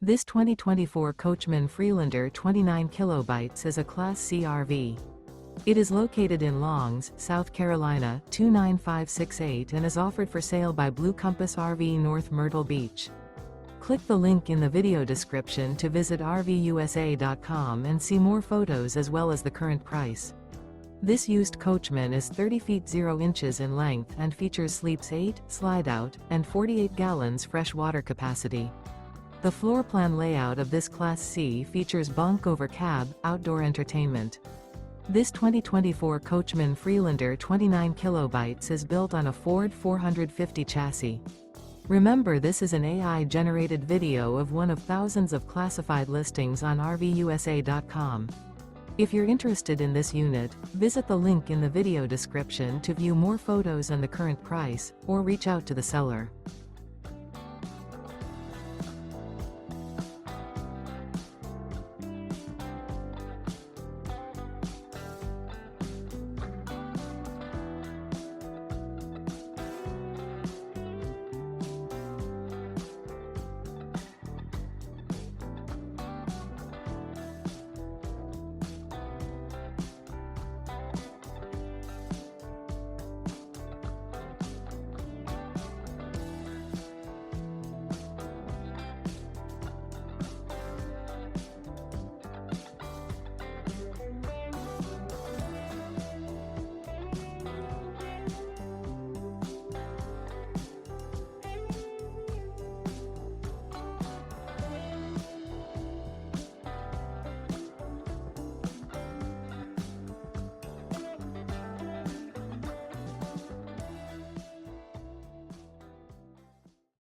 This 2024 Coachmen Freelander 29 kilobytes is a Class C RV. It is located in Longs, South Carolina 29568 and is offered for sale by Blue Compass RV North Myrtle Beach. Click the link in the video description to visit RVUSA.com and see more photos as well as the current price. This used Coachman is 30 feet 0 inches in length and features sleeps 8, slide-out, and 48 gallons fresh water capacity. The floor plan layout of this Class C features bunk over cab, outdoor entertainment. This 2024 Coachmen Freelander 29 kilobytes is built on a Ford 450 chassis. Remember, this is an AI-generated video of one of thousands of classified listings on RVUSA.com. If you're interested in this unit, visit the link in the video description to view more photos and the current price, or reach out to the seller.